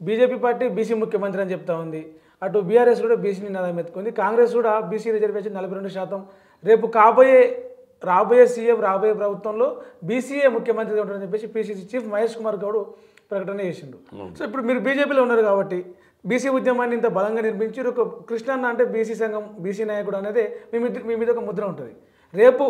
BJP party BC ముఖ్యమంత్రి అని చెప్తా ఉంది. అటు బీఆర్ఎస్ కూడా బీసీ నినాదం ఎత్తుకుంది. కాంగ్రెస్ కూడా బీసీ రిజర్వేషన్ 42%. రేపు రాబోయే సీఎం రాబోయే ప్రభుత్వంలో బీసీఏ ముఖ్యమంత్రిగా ఉంటారని చెప్పేసి పీసీసీ చీఫ్ మహేష్ కుమార్ గౌడ్ ప్రకటన చేసిండు. సో ఇప్పుడు మీరు బీజేపీలో ఉన్నారు కాబట్టి బీసీ ఉద్యమాన్ని ఇంత బలంగా నిర్మించి ఒక కృష్ణన్న అంటే బీసీ సంఘం బీసీ నాయకుడు అనేది మీ మీద ఒక ముద్ర ఉంటుంది. రేపు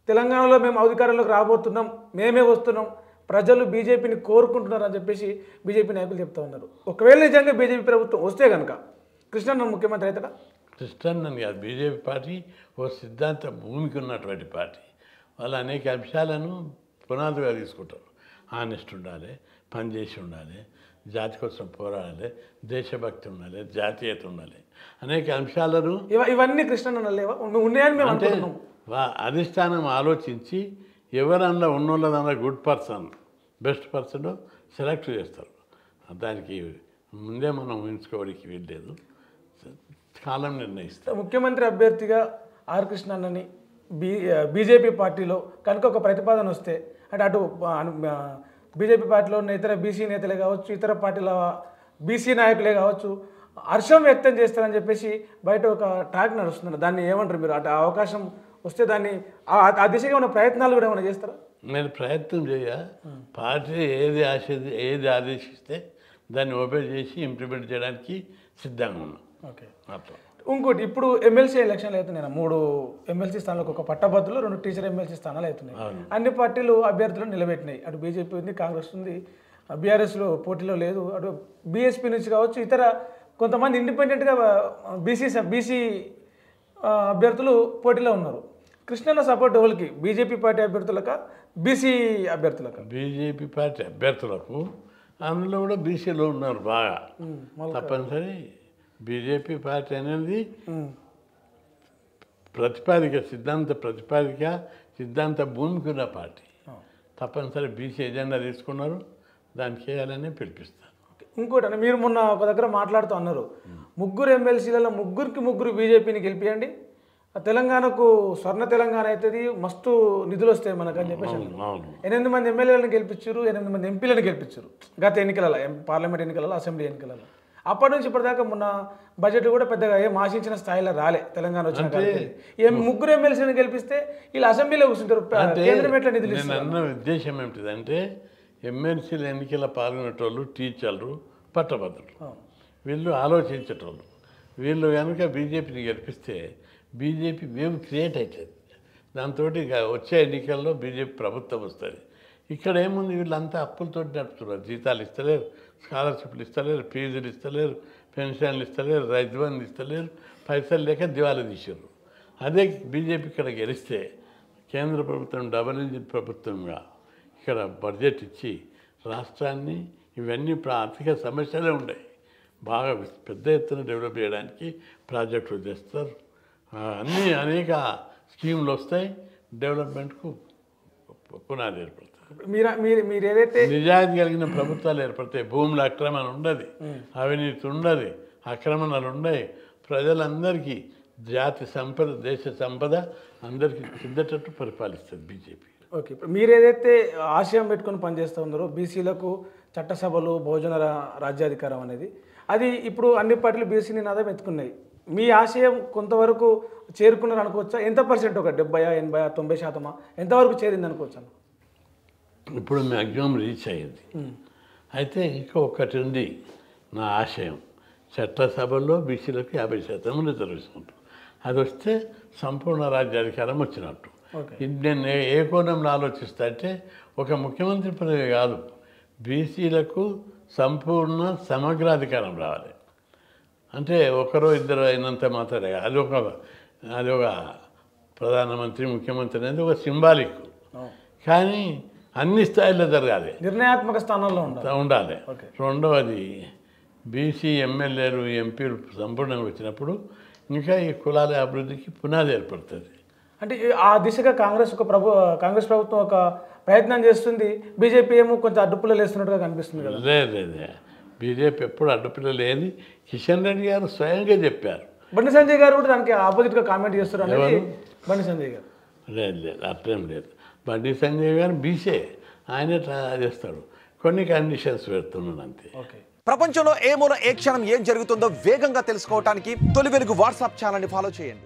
తెలంగాణలో మేము అధికారంలోకి రాబోతున్నాం, మేమే వస్తున్నాం, ప్రజలు బీజేపీని కోరుకుంటున్నారు అని చెప్పేసి బీజేపీ నాయకులు చెప్తా ఉన్నారు. ఒకవేళ నిజంగా బీజేపీ ప్రభుత్వం వస్తే కనుక కృష్ణన్న ముఖ్యమంత్రి అవుతాడా? కృష్ణన్నని కాదు, బీజేపీ పార్టీ ఓ సిద్ధాంత భూమికి ఉన్నటువంటి పార్టీ. వాళ్ళు అనేక అంశాలను పునాదుగా తీసుకుంటారు. ఆనెస్ట్ ఉండాలి, పనిచేసి ఉండాలి, జాతి కోసం పోరాడాలి, దేశభక్తి ఉండాలి, జాతీయత ఉండాలి, అనేక అంశాలను ఇవన్నీ కృష్ణన్న లేవా ఉన్నాయని మేము అంటే అనుకుంటున్నాం. అధిష్టానం ఆలోచించి ఎవరన్నా ఉన్నోళ్ళదన్నా good person best person select చేస్తారు. దానికి ముందే మనం ఊహించుకోవడానికి వీల్లేదు, కాలం నిర్ణయిస్తారు. ముఖ్యమంత్రి అభ్యర్థిగా ఆర్ కృష్ణన్నని బీజేపీ పార్టీలో కనుక ఒక ప్రతిపాదన వస్తే అంటే అటు బీజేపీ పార్టీలో ఉన్న ఇతర బీసీ నేతలే కావచ్చు, ఇతర పార్టీల బీసీ నాయకులే కావచ్చు హర్షం వ్యక్తం చేస్తారని చెప్పేసి బయట ఒక టాక్ నడుస్తుంది. దాన్ని ఏమంటారు మీరు? అటు అవకాశం వస్తే దాన్ని ఆ దిశగా ఉన్న ప్రయత్నాలు కూడా ఏమైనా చేస్తారా? నేను ప్రయత్నం పార్టీ ఏది ఆదేశిస్తే దాన్ని ఓబే చేసి ఇంప్లిమెంట్ చేయడానికి సిద్ధంగా ఉన్నాం. ఓకే. అట్లా ఇంకోటి, ఇప్పుడు ఎమ్మెల్సీ ఎలక్షన్లు అవుతున్నాయి. 3 ఎమ్మెల్సీ స్థానాలకు ఒక పట్టభద్రులు 2 టీచర్ ఎమ్మెల్సీ స్థానాలు అవుతున్నాయి. అన్ని పార్టీలు అభ్యర్థులను నిలబెట్టినాయి. అటు బీజేపీ ఉంది, కాంగ్రెస్ ఉంది, బీఆర్ఎస్లో పోటీలో లేదు. అటు బీఎస్పీ నుంచి కావచ్చు, ఇతర కొంతమంది ఇండిపెండెంట్గా బీసీ అభ్యర్థులు పోటీలో ఉన్నారు. కృష్ణన్న సపోర్ట్ ఎవరికి? బీజేపీ పార్టీ అభ్యర్థులకా, బీసీ అభ్యర్థులకా? బీజేపీ పార్టీ అభ్యర్థులకు అందులో కూడా బీసీలో ఉన్నారు బాగా. తప్పనిసరి బీజేపీ పార్టీ అనేది సిద్ధాంత భూమికి ఉన్న పార్టీ. తప్పనిసరి బీసీ ఎజెండా తీసుకున్నారు, దాన్ని చేయాలని పిలిపిస్తారు. ఇంకోటి అంటే మీరు మొన్న ఒక దగ్గర మాట్లాడుతూ అన్నారు, 3 ఎమ్మెల్సీలలో 3 బీజేపీని గెలిపియండి, తెలంగాణకు స్వర్ణ తెలంగాణ అవుతుంది, మస్తు నిధులు వస్తాయి మనకు అని చెప్పేసి 8 మంది ఎమ్మెల్యేలను గెలిపించారు, 8 మంది ఎంపీలను గెలిపించారు గత ఎన్నికలలో, పార్లమెంట్ ఎన్నికలలో, అసెంబ్లీ ఎన్నికలలో. అప్పటి నుంచి ఇప్పటిదాకా మొన్న బడ్జెట్ కూడా పెద్దగా ఏం ఆశించిన స్థాయిలో రాలే. తెలంగాణ వచ్చిన 3 ఎమ్మెల్సీని గెలిపిస్తే వీళ్ళు అసెంబ్లీలో కూర్చుంటారు, కేంద్రం ఎట్లా నిధులు ఇస్తారు? అన్న ఉద్దేశం ఏమిటిదంటే ఎమ్మెల్సీల ఎన్నికల పాల్గొనేటోళ్ళు టీచర్లు, పట్టభద్రులు, వీళ్ళు ఆలోచించేటోళ్ళు. వీళ్ళు కనుక బీజేపీని గెలిపిస్తే బీజేపీ వేవ్ క్రియేట్ అవుతుంది. దాంతో వచ్చే ఎన్నికల్లో బీజేపీ ప్రభుత్వం వస్తుంది. ఇక్కడ ఏముంది, వీళ్ళంతా అప్పులతో నడుపుతున్నారు. జీతాలు ఇస్తలేరు, స్కాలర్షిప్లు ఇస్తలేరు, ఫీజులు ఇస్తలేరు, పెన్షన్లు ఇస్తలేరు, రైతు బంధు ఇస్తలేరు, పైసలు లేక దివాలా తీసారు. అదే బీజేపీ ఇక్కడ గెలిస్తే కేంద్ర ప్రభుత్వం డబుల్ ఇంజిన్ ప్రభుత్వంగా ఇక్కడ బడ్జెట్ ఇచ్చి రాష్ట్రాన్ని ఇవన్నీ ఆర్థిక సమస్యలే ఉన్నాయి, బాగా పెద్ద ఎత్తున డెవలప్ చేయడానికి ప్రాజెక్టులు చేస్తారు. అనేక స్కీములు వస్తాయి, డెవలప్మెంట్కు పునాది ఏర్పడుతుంది. మీరు ఏదైతే నిజాయితీ కలిగిన ప్రభుత్వాలు ఏర్పడతాయి. భూముల అక్రమణ ఉండదు, అవినీతి ఉండదు, ఆక్రమణలు ఉన్నాయి. ప్రజలందరికీ జాతి సంపద, దేశ సంపద అందరికీ చెందేటట్టు పరిపాలిస్తుంది బీజేపీ. ఓకే. మీరు ఏదైతే ఆశయం పెట్టుకొని పనిచేస్తూ ఉన్నారో బీసీలకు చట్టసభలు, భోజన రాజ్యాధికారం అనేది, అది ఇప్పుడు అన్ని పార్టీలు బీసీ నినాదం ఎత్తుకున్నాయి. మీ ఆశయం కొంతవరకు చేరుకున్నారు అనుకోవచ్చా? ఎంత %? ఒక 70, 80, 90% ఎంతవరకు చేరింది అనుకోవచ్చా? ఇప్పుడు మ్యాక్సిమం రీచ్ అయ్యింది. అయితే ఇంకా ఒకటి ఉంది నా ఆశయం, చట్టసభల్లో బీసీలకు 50% రిజర్వేషన్ ఉంటుంది. అది వస్తే సంపూర్ణ రాజ్యాధికారం వచ్చినట్టు. నేను ఏ కోణంలో ఆలోచిస్తా అంటే, ఒక ముఖ్యమంత్రి పదవి కాదు, బీసీలకు సంపూర్ణ సమగ్రాధికారం రావాలి. అంటే ఒకరో ఇద్దరు అయినంత మాత్రమే అది ఒక ప్రధానమంత్రి, ముఖ్యమంత్రి అనేది ఒక సింబాలిక్. కానీ అన్ని స్థాయిలో జరగాలి, నిర్ణయాత్మక స్థానంలో ఉండాలి. రెండవది, బీసీ ఎమ్మెల్యేలు, ఎంపీలు సంపూర్ణంగా వచ్చినప్పుడు ఇంకా ఈ కులాల అభివృద్ధికి పునాది ఏర్పడుతుంది. అంటే ఆ దిశగా కాంగ్రెస్ ప్రభుత్వం ఒక ప్రయత్నం చేస్తుంది. బీజేపీ ఏమో కొంచెం అడ్డుపుల్లలు వేస్తున్నట్టుగా కనిపిస్తుంది కదా? లేదు, బీజేపీ ఎప్పుడు అడ్డుపిల్ల లేదు. కిషన్ రెడ్డి గారు స్వయంగా చెప్పారు. బండి సంజయ్ గారు కూడా దానికి ఆపోజిట్గా కామెంట్ చేస్తారు అనేది. బండి సంజయ్ గారు లేదు, అట్లేం లేదు. బండి సంజయ్ గారు బీసీ, ఆయనే చేస్తాడు, కొన్ని కండిషన్స్ పెడుతున్నాడు అంతే. ఓకే. ప్రపంచంలో ఏ మూల ఏ క్షణం ఏం జరుగుతుందో వేగంగా తెలుసుకోవడానికి తొలి వెలుగు వాట్సాప్ ఛానల్ని ఫాలో చేయండి.